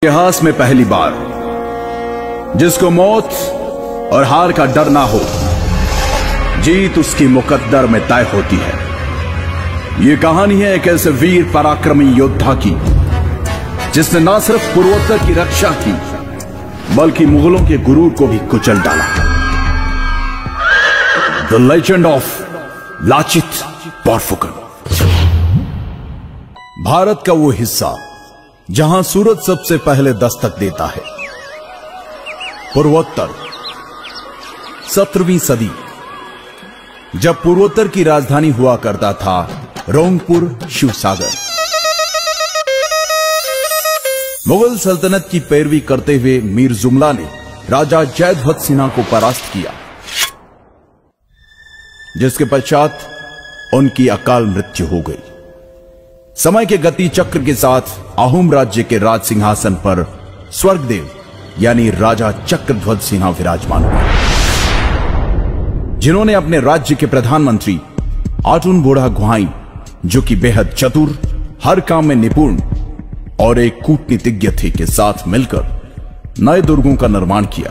इतिहास में पहली बार जिसको मौत और हार का डर ना हो, जीत उसकी मुकद्दर में तय होती है। यह कहानी है एक ऐसे वीर पराक्रमी योद्धा की जिसने ना सिर्फ पूर्वोत्तर की रक्षा की बल्कि मुगलों के गुरूर को भी कुचल डाला। The legend of Lachit Borphukan. Bharat का वो हिस्सा जहां सूरज सबसे पहले दस्तक देता है। पूर्वोत्तर 17वीं सदी, जब पूर्वोत्तर की राजधानी हुआ करता था रोंगपुर शिवसागर। मुगल सल्तनत की पैरवी करते हुए मीर जुमला ने राजा जयध्वज सिन्हा को परास्त किया, जिसके पश्चात उनकी अकाल मृत्यु हो गई। समय के गति चक्र के साथ अहोम राज्य के राज सिंहासन पर स्वर्गदेव यानी राजा चक्रध्वज सिन्हा विराजमान हुए, जिन्होंने अपने राज्य के प्रधानमंत्री आटुन बोड़ा गुहाई, जो कि बेहद चतुर, हर काम में निपुण और एक कूटनीतिज्ञ थे, के साथ मिलकर नए दुर्गों का निर्माण किया।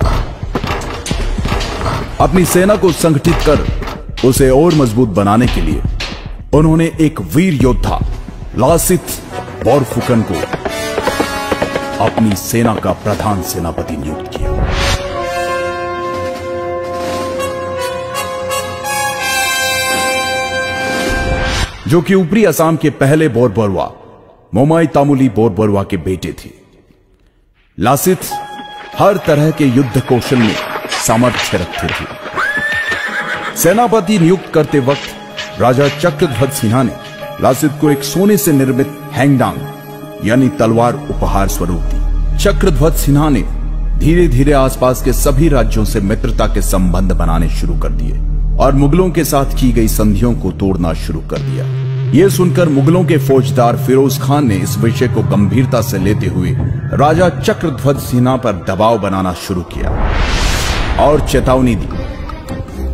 अपनी सेना को संगठित कर उसे और मजबूत बनाने के लिए उन्होंने एक वीर योद्धा लासित बोरफुकन को अपनी सेना का प्रधान सेनापति नियुक्त किया। जो कि ऊपरी असम के पहले बोरबरुआ मोमाई तामुली बोरबरुआ के बेटे थे। लासित हर तरह के युद्ध कौशल में सामर्थ्य रखते थे। सेनापति नियुक्त करते वक्त राजा चक्रध्वज सिन्हा ने लासित को एक सोने से निर्मित हैंगडांग यानी तलवार उपहार स्वरूप दी। चक्रध्वज सिन्हा ने धीरे धीरे आसपास के सभी राज्यों से मित्रता के संबंध बनाने शुरू कर दिए और मुगलों के साथ की गई संधियों को तोड़ना शुरू कर दिया। यह सुनकर मुगलों के फौजदार फिरोज खान ने इस विषय को गंभीरता से लेते हुए राजा चक्रध्वज सिन्हा पर दबाव बनाना शुरू किया और चेतावनी दी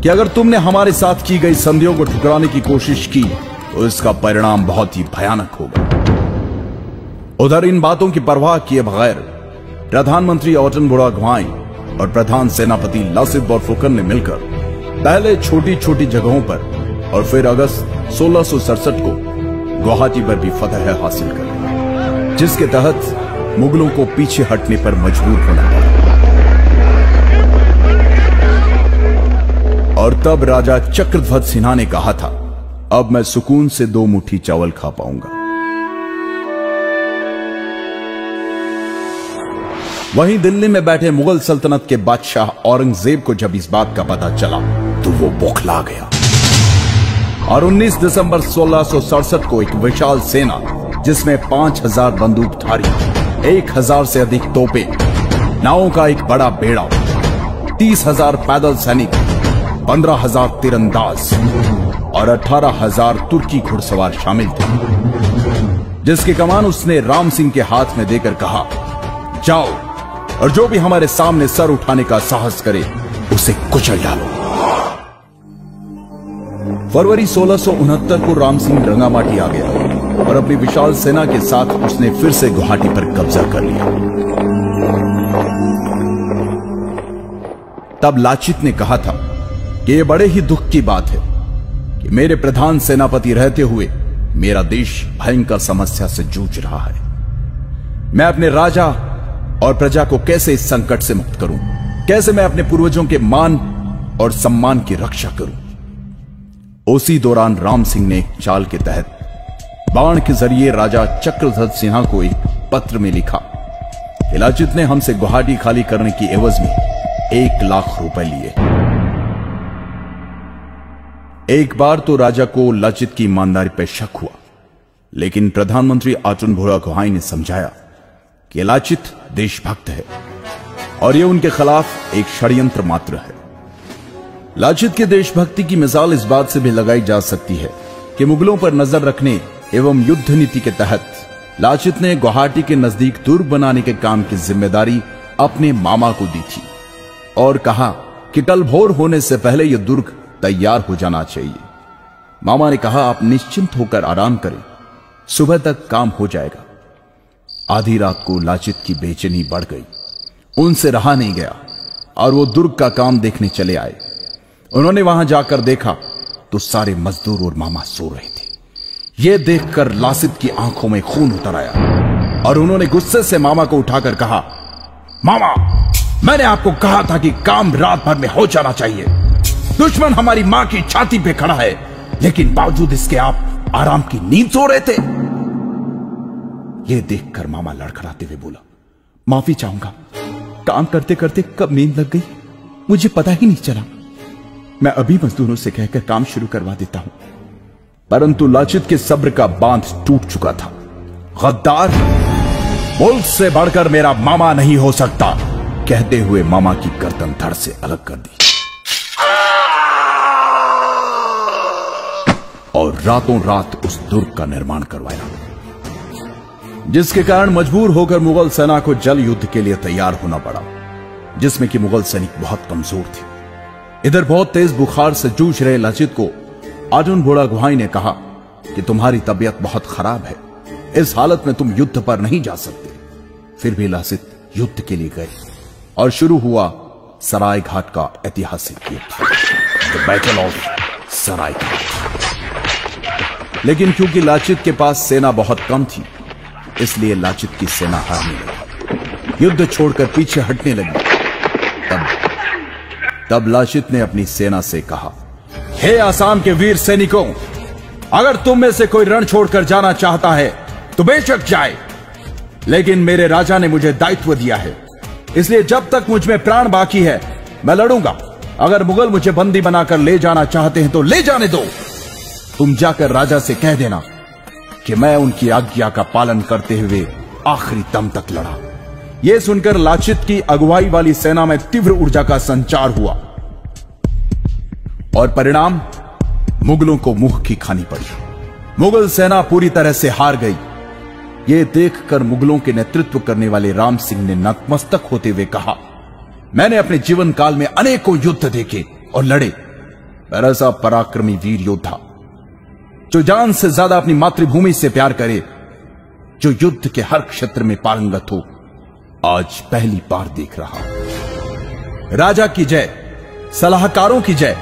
कि अगर तुमने हमारे साथ की गई संधियों को ठुकराने की कोशिश की तो इसका परिणाम बहुत ही भयानक होगा। उधर इन बातों की परवाह किए बगैर प्रधानमंत्री आटुन बोड़ा गुहाई और प्रधान सेनापति लासित बोरफुकन ने मिलकर पहले छोटी छोटी जगहों पर और फिर अगस्त 1667 को गुवाहाटी पर भी फतह हासिल कर, जिसके तहत मुगलों को पीछे हटने पर मजबूर होना पड़ा। और तब राजा चक्रध्वज सिन्हा ने कहा था, अब मैं सुकून से 2 मुट्ठी चावल खा पाऊंगा। वहीं दिल्ली में बैठे मुगल सल्तनत के बादशाह औरंगजेब को जब इस बात का पता चला तो वो बौखला गया और 19 दिसंबर 1667 को एक विशाल सेना जिसमें 5000 बंदूकधारी, 1000 से अधिक तोपें, नावों का एक बड़ा बेड़ा, 30,000 पैदल सैनिक, 15,000 तीरंदाज और 18,000 तुर्की घुड़सवार शामिल थे, जिसकी कमान उसने राम सिंह के हाथ में देकर कहा, जाओ और जो भी हमारे सामने सर उठाने का साहस करे उसे कुचल डालो। फरवरी 1669 को राम सिंह रंगामाटी आ गया और अपनी विशाल सेना के साथ उसने फिर से गुवाहाटी पर कब्जा कर लिया। तब लाचित ने कहा था कि यह बड़े ही दुख की बात है कि मेरे प्रधान सेनापति रहते हुए मेरा देश भयंकर समस्या से जूझ रहा है। मैं अपने राजा और प्रजा को कैसे इस संकट से मुक्त करूं? कैसे मैं अपने पूर्वजों के मान और सम्मान की रक्षा करूं? उसी दौरान राम सिंह ने एक चाल के तहत बाण के जरिए राजा चक्रध्वज सिन्हा को एक पत्र में लिखा कि लाचित ने हमसे गुवाहाटी खाली करने की एवज में 1 लाख रुपए लिए। एक बार तो राजा को लाचित की ईमानदारी पर शक हुआ, लेकिन प्रधानमंत्री आटुन बोड़ा गुहाई ने समझाया कि लाचित देशभक्त है और यह उनके खिलाफ एक षड्यंत्र मात्र है। लाचित के देशभक्ति की मिसाल इस बात से भी लगाई जा सकती है कि मुगलों पर नजर रखने एवं युद्ध नीति के तहत लाचित ने गुवाहाटी के नजदीक दुर्ग बनाने के काम की जिम्मेदारी अपने मामा को दी थी और कहा कि कल भोर होने से पहले यह दुर्ग तैयार हो जाना चाहिए। मामा ने कहा, आप निश्चिंत होकर आराम करें, सुबह तक काम हो जाएगा। आधी रात को लाचित की बेचैनी बढ़ गई। उनसे रहा नहीं गया और वो दुर्ग का काम देखने चले आए। उन्होंने वहां जाकर देखा तो सारे मजदूर और मामा सो रहे थे। यह देखकर लासित की आंखों में खून उतर आया और उन्होंने गुस्से से मामा को उठाकर कहा, मामा, मैंने आपको कहा था कि काम रात भर में हो जाना चाहिए। दुश्मन हमारी मां की छाती पे खड़ा है, लेकिन बावजूद इसके आप आराम की नींद सो रहे थे। यह देखकर मामा लड़खड़ाते हुए बोला, माफी चाहूंगा, काम करते करते कब नींद लग गई मुझे पता ही नहीं चला। मैं अभी मजदूरों से कहकर काम शुरू करवा देता हूं। परंतु लाचित के सब्र का बांध टूट चुका था। गद्दार, मुल्क से बढ़कर मेरा मामा नहीं हो सकता, कहते हुए मामा की गर्दन धड़ से अलग कर दी और रातों रात उस दुर्ग का निर्माण करवाया, जिसके कारण मजबूर होकर मुगल सेना को जल युद्ध के लिए तैयार होना पड़ा, जिसमें कि मुगल सैनिक बहुत कमजोर थे। इधर बहुत तेज बुखार से जूझ रहे लाचित को अर्जुन बुढ़ागुहाई ने कहा कि तुम्हारी तबीयत बहुत खराब है, इस हालत में तुम युद्ध पर नहीं जा सकते। फिर भी लाचित युद्ध के लिए गए और शुरू हुआ सराय घाट का ऐतिहासिक युद्ध, द बैटल ऑफ सराय घाट। लेकिन क्योंकि लाचित के पास सेना बहुत कम थी, इसलिए लाचित की सेना हारने लगी, युद्ध छोड़कर पीछे हटने लगी। तब लाचित ने अपनी सेना से कहा, हे आसाम के वीर सैनिकों, अगर तुम में से कोई रण छोड़कर जाना चाहता है तो बेशक जाए, लेकिन मेरे राजा ने मुझे दायित्व दिया है, इसलिए जब तक मुझ में प्राण बाकी है मैं लड़ूंगा। अगर मुगल मुझे बंदी बनाकर ले जाना चाहते हैं तो ले जाने दो। तुम जाकर राजा से कह देना कि मैं उनकी आज्ञा का पालन करते हुए आखिरी दम तक लड़ा। यह सुनकर लाचित की अगुवाई वाली सेना में तीव्र ऊर्जा का संचार हुआ और परिणाम मुगलों को मुंह की खानी पड़ी। मुगल सेना पूरी तरह से हार गई। यह देखकर मुगलों के नेतृत्व करने वाले राम सिंह ने नतमस्तक होते हुए कहा, मैंने अपने जीवन काल में अनेकों युद्ध देखे और लड़े, पर ऐसा पराक्रमी वीर योद्धा जो जान से ज्यादा अपनी मातृभूमि से प्यार करे, जो युद्ध के हर क्षेत्र में पारंगत हो, आज पहली बार देख रहा। राजा की जय, सलाहकारों की जय,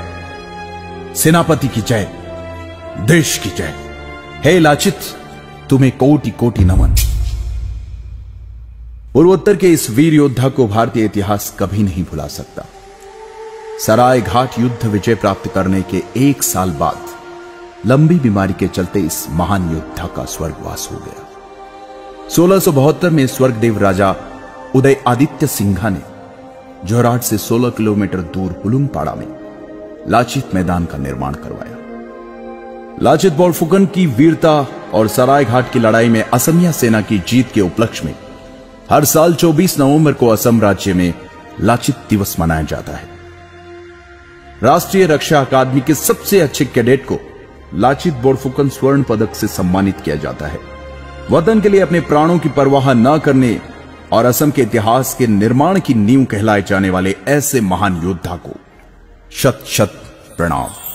सेनापति की जय, देश की जय। हे लाचित, तुम्हें कोटि कोटि नमन। पूर्वोत्तर के इस वीर योद्धा को भारतीय इतिहास कभी नहीं भुला सकता। सराय घाट युद्ध विजय प्राप्त करने के 1 साल बाद लंबी बीमारी के चलते इस महान योद्धा का स्वर्गवास हो गया। 1672 में स्वर्गदेव राजा उदय आदित्य सिंघा ने जोरहाट से 16 किलोमीटर दूर हुलुंगपाड़ा में लाचित मैदान का निर्माण करवाया। लाचित बोरफुकन की वीरता और सराय घाट की लड़ाई में असमिया सेना की जीत के उपलक्ष्य में हर साल 24 नवंबर को असम राज्य में लाचित दिवस मनाया जाता है। राष्ट्रीय रक्षा अकादमी के सबसे अच्छे कैडेट को लाचित बोरफुकन स्वर्ण पदक से सम्मानित किया जाता है। वतन के लिए अपने प्राणों की परवाह न करने और असम के इतिहास के निर्माण की नींव कहलाए जाने वाले ऐसे महान योद्धा को शत शत प्रणाम।